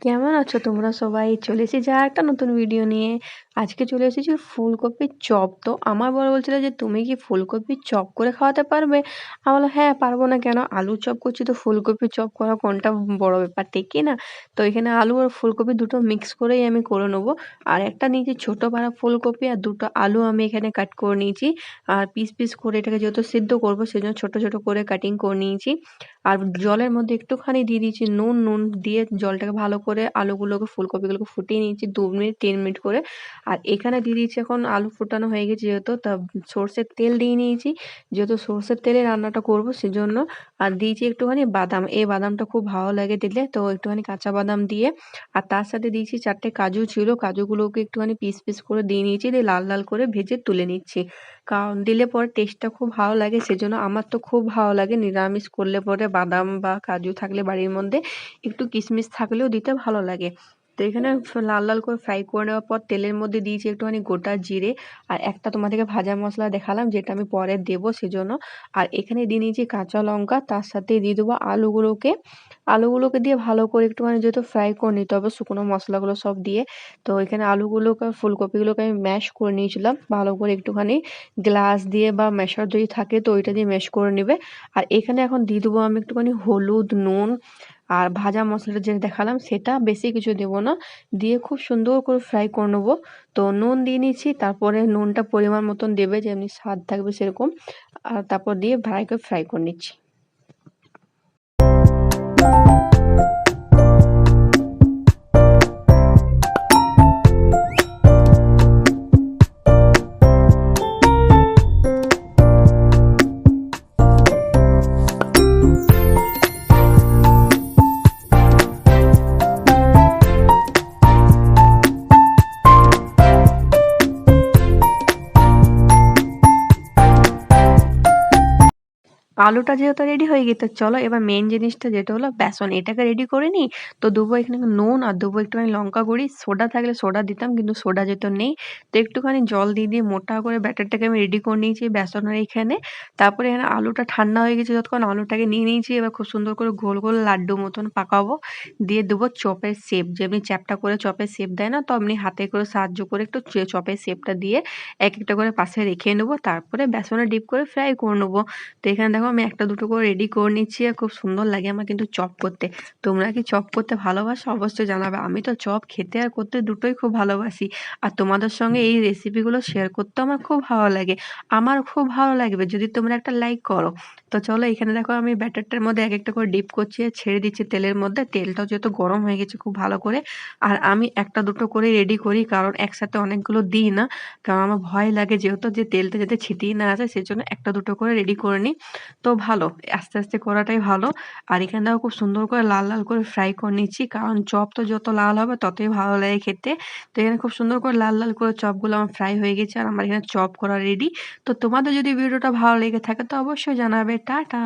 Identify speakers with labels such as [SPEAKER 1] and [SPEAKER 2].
[SPEAKER 1] কেমন আছো তোমরা সবাই? চলে এসেছি আরেকটা নতুন ভিডিও নিয়ে। আজকে চলে এসেছি ফুলকপির চপ। তো আমার বর বলছিল যে, "তুমি কি ফুলকপির চপ করে খাওয়াতে পারবে?" আমি বললাম, "হ্যাঁ, পারবো না কেন? আলুর চপ করছি তো ফুলকপির চপ করা কোনটা বড় ব্যাপার, ঠিক কি না?" তো এখানে আলু আর ফুলকপি দুটো মিক্স করেই আমি করে নেবো। আর একটা নিয়েছি ছোট পারা ফুলকপি আর দুটো আলু আমি এখানে কাট করে নিয়েছি। আর পিস করে এটাকে যেহেতু সিদ্ধ করবো সেজন্য ছোট করে কাটিং করে নিয়েছি। আর জলের মধ্যে একটুখানি দিয়ে দিয়েছি নুন দিয়ে জলটাকে ভালো করে আলুগুলোকে ফুলকপিগুলোকে ফুটিয়ে নিয়েছি ২ মিনিট ৩ মিনিট করে। আর এখানে দিয়ে দিয়েছি এখন আলু ফোটানো হয়ে গেছে যেহেতু তা সর্ষের তেল দিয়ে নিয়েছি। যেহেতু সর্ষের তেলে রান্নাটা করবো সেজন্য। আর দিয়েছি একটুখানি বাদাম। এই বাদামটা খুব ভালো লাগে দিলে তো একটুখানি কাঁচা বাদাম দিয়ে আর তার সাথে দিয়েছি ৪ টে কাজু ছিল। কাজুগুলোকে একটুখানি পিস করে দিয়ে নিয়েছি। দিয়ে লাল করে ভেজে তুলে নিচ্ছি। কারণ দিলে পরে টেস্টটা খুব ভালো লাগে সেজন্য আমার তো খুব ভালো লাগে নিরামিষ করলে পরে বাদাম বা কাজু থাকলে বাড়ির মধ্যে একটু কিশমিশ থাকলেও দিতে ভালো লাগে। তো এখানে লাল করে ফ্রাই করে নেওয়ার পর তেলের মধ্যে দিয়েছি একটুখানি গোটা জিরে আর একটা তোমাদেরকে ভাজা মশলা দেখালাম যেটা আমি পরে দেবো সেজন্য। আর এখানে দিয়ে নিয়েছি কাঁচা লঙ্কা তার সাথে দিয়ে দেবো আলুগুলোকে দিয়ে ভালো করে একটুখানি যেহেতু ফ্রাই করে নিতে হবে শুকনো মশলাগুলো সব দিয়ে। তো এখানে আলুগুলোকে ফুলকপিগুলোকে আমি ম্যাশ করে নিয়েছিলাম ভালো করে একটুখানি গ্লাস দিয়ে বা ম্যাশার যদি থাকে তো ওইটা দিয়ে ম্যাশ করে নেবে। আর এখানে এখন দিয়ে দেবো আমি একটুখানি হলুদ, নুন আর ভাজা মশলাটা যেটা দেখালাম সেটা, বেশি কিছু দেবো না। দিয়ে খুব সুন্দর করে ফ্রাই করে নেবো। তো নুন দিয়ে নিচ্ছি, তারপরে নুনটা পরিমাণ মতন দেবে যেমনি স্বাদ থাকবে সেরকম। আর তারপর দিয়ে ফ্রাই করে নিচ্ছি। আলুটা যেহেতু রেডি হয়ে গেছে চলো এবার মেন জিনিসটা যেটা হলো বেসন এটাকে রেডি করে নিই। তো দেবো এখানে নুন আর দেবো একটুখানি লঙ্কা গুঁড়ি, সোডা থাকলে সোডা দিতাম কিন্তু সোডা যেহেতু নেই তো একটুখানি জল দিয়ে মোটা করে ব্যাটারটাকে আমি রেডি করে নিয়েছি বেসনের এখানে। তারপরে এখানে আলুটা ঠান্ডা হয়ে গেছে যতক্ষণ আলুটাকে নিয়ে নিয়েছি এবার খুব সুন্দর করে গোল লাড্ডু মতন পাকাবো। দিয়ে দেবো চপের শেপ যেমনি চ্যাপ্টা করে চপের শেপ দেয় না তো এমনি হাতে করে সাহায্য করে একটু চপের শেপটা দিয়ে একটা করে পাশে রেখে নেবো তারপরে বেসনে ডিপ করে ফ্রাই করে নেবো। তো এখানে দেখো আমি একটা দুটো করে রেডি করে নিচ্ছি আর খুব সুন্দর লাগে আমার কিন্তু চপ করতে। তোমরা কি চপ করতে ভালোবাসো অবশ্যই জানাবে। আমি তো চপ খেতে আর করতে দুটোই খুব ভালোবাসি। আর তোমাদের সঙ্গে এই রেসিপিগুলো শেয়ার করতেও আমার খুব ভালো লাগে। আমার খুব ভালো লাগবে যদি তোমরা একটা লাইক করো। তো চলো এখানে দেখো আমি ব্যাটারটার মধ্যে একটা করে ডিপ করছি আর ছেড়ে দিচ্ছি তেলের মধ্যে। তেলটাও যেহেতু গরম হয়ে গেছে খুব ভালো করে। আর আমি একটা দুটো করে রেডি করি কারণ একসাথে অনেকগুলো দিই না। কারণ আমার ভয় লাগে যেহেতু যে তেলটা যাতে ছিটিয়ে না আসে সেজন্য একটা দুটো করে রেডি করে নিই। তো ভালো আস্তে করাটাই ভালো। আর এখানে দেখো খুব সুন্দর করে লাল করে ফ্রাই করে নিচ্ছি কারণ চপ তো যত লাল হবে ততই ভালো লাগে খেতে। তো এখানে খুব সুন্দর করে লাল করে চপগুলো আমার ফ্রাই হয়ে গেছে আর আমার এখানে চপ করা রেডি। তো তোমাদের যদি ভিডিওটা ভালো লেগে থাকে তো অবশ্যই জানাবে। টাটা।